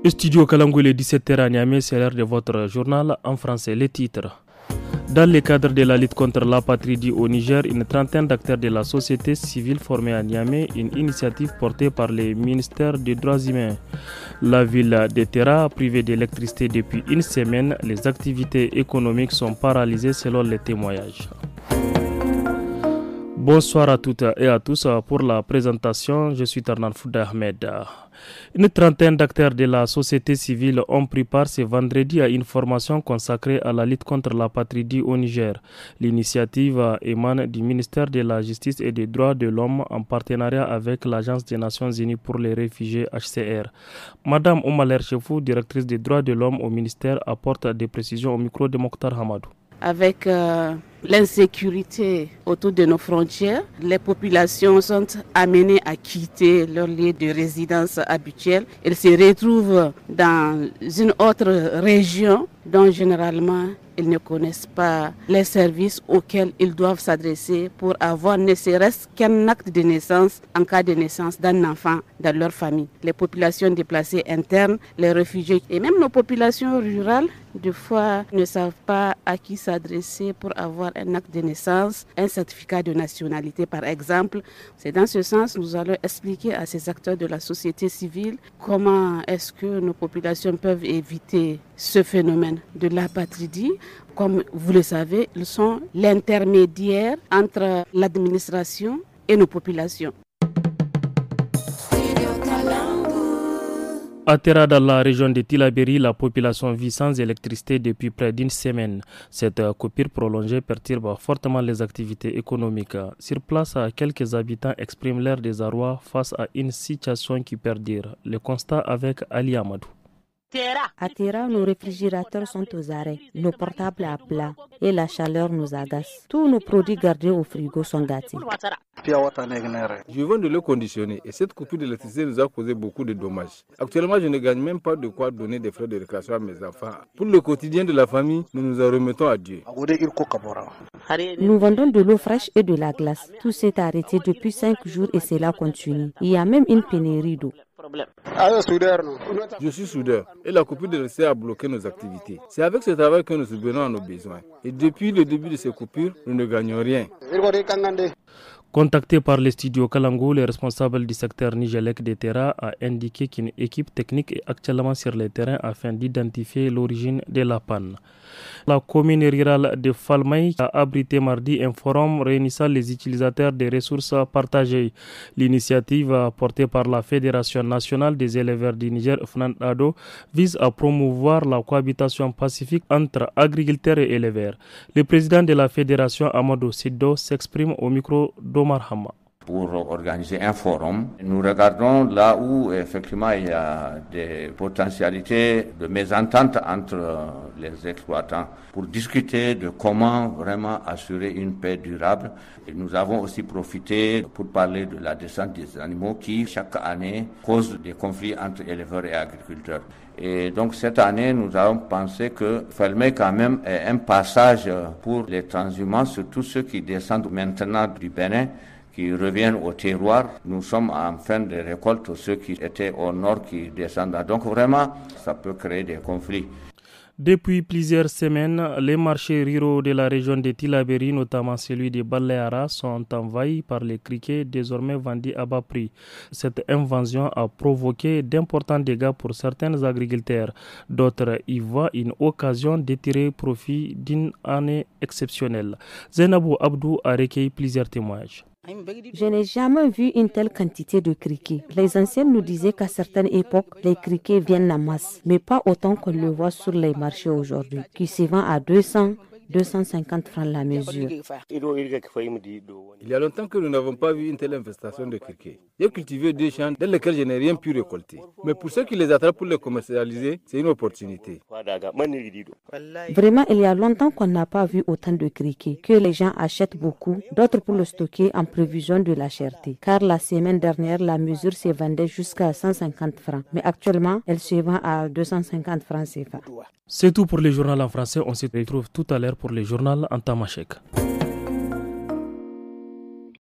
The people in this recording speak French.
Studio Kalangou, il est 17h à Niamey, c'est l'heure de votre journal en français. Les titres. Dans le cadre de la lutte contre l'apatridie au Niger, une trentaine d'acteurs de la société civile formés à Niamey, une initiative portée par le ministère des Droits humains. La ville de Terra, privée d'électricité depuis une semaine, les activités économiques sont paralysées selon les témoignages. Bonsoir à toutes et à tous. Pour la présentation, je suis Tarnan Fouda Ahmed. Une trentaine d'acteurs de la société civile ont pris part ce vendredi à une formation consacrée à la lutte contre l'apatridie au Niger. L'initiative émane du ministère de la Justice et des Droits de l'Homme en partenariat avec l'Agence des Nations Unies pour les réfugiés HCR. Madame Oumaler Chefou, directrice des droits de l'homme au ministère, apporte des précisions au micro de Mokhtar Hamadou. Avec l'insécurité autour de nos frontières, les populations sont amenées à quitter leur lieu de résidence habituel. Elles se retrouvent dans une autre région dont généralement ils ne connaissent pas les services auxquels ils doivent s'adresser pour avoir ne serait-ce qu'un acte de naissance en cas de naissance d'un enfant dans leur famille. Les populations déplacées internes, les réfugiés et même nos populations rurales, des fois, ne savent pas à qui s'adresser pour avoir un acte de naissance, un certificat de nationalité par exemple. C'est dans ce sens que nous allons expliquer à ces acteurs de la société civile comment est-ce que nos populations peuvent éviter ce phénomène de l'apatridie. Comme vous le savez, ils sont l'intermédiaire entre l'administration et nos populations. À Terra, dans la région de Tillabéri, la population vit sans électricité depuis près d'une semaine. Cette coupure prolongée perturbe fortement les activités économiques. Sur place, quelques habitants expriment leur désarroi face à une situation qui perdure. Le constat avec Ali Amadou. À Terra, nos réfrigérateurs sont aux arrêts, nos portables à plat et la chaleur nous agace. Tous nos produits gardés au frigo sont gâtés. Je vends de l'eau conditionnée et cette coupure d'électricité nous a causé beaucoup de dommages. Actuellement, je ne gagne même pas de quoi donner des frais de récréation à mes enfants. Pour le quotidien de la famille, nous nous en remettons à Dieu. Nous vendons de l'eau fraîche et de la glace. Tout s'est arrêté depuis 5 jours et cela continue. Il y a même une pénurie d'eau. Je suis soudeur et la coupure d'électricité a bloqué nos activités. C'est avec ce travail que nous subvenons à nos besoins. Et depuis le début de ces coupures, nous ne gagnons rien. Contacté par les studios Kalangou, le responsable du secteur Nigelec de Terra a indiqué qu'une équipe technique est actuellement sur le terrain afin d'identifier l'origine de la panne. La commune rurale de Falmaï a abrité mardi un forum réunissant les utilisateurs des ressources partagées. L'initiative portée par la Fédération nationale des éleveurs du Niger, FNAD-ADO, vise à promouvoir la cohabitation pacifique entre agriculteurs et éleveurs. Le président de la Fédération, Amadou Siddo, s'exprime au micro d'Omar Hama. Pour organiser un forum, nous regardons là où effectivement il y a des potentialités de mésentente entre les exploitants pour discuter de comment vraiment assurer une paix durable. Et nous avons aussi profité pour parler de la descente des animaux qui chaque année cause des conflits entre éleveurs et agriculteurs. Et donc cette année, nous avons pensé que Falmey quand même est un passage pour les transhumants, surtout ceux qui descendent maintenant du Bénin, qui reviennent au terroir. Nous sommes en fin de récolte, ceux qui étaient au nord qui descendent. Donc vraiment, ça peut créer des conflits. Depuis plusieurs semaines, les marchés ruraux de la région de Tillabéri, notamment celui de Baléara, sont envahis par les criquets désormais vendus à bas prix. Cette invasion a provoqué d'importants dégâts pour certains agriculteurs. D'autres y voient une occasion de tirer profit d'une année exceptionnelle. Zainabou Abdou a recueilli plusieurs témoignages. Je n'ai jamais vu une telle quantité de criquets. Les anciens nous disaient qu'à certaines époques, les criquets viennent en masse, mais pas autant qu'on le voit sur les marchés aujourd'hui, qui se vend à 250 francs la mesure. Il y a longtemps que nous n'avons pas vu une telle infestation de criquets. J'ai cultivé des champs dans lesquels je n'ai rien pu récolter. Mais pour ceux qui les attrapent pour les commercialiser, c'est une opportunité. Vraiment, il y a longtemps qu'on n'a pas vu autant de criquets, que les gens achètent beaucoup, d'autres pour le stocker en prévision de la cherté. Car la semaine dernière, la mesure se vendait jusqu'à 150 francs. Mais actuellement, elle se vend à 250 francs CFA. C'est tout pour le journal en français. On se retrouve tout à l'heure pour le journal en tamashek.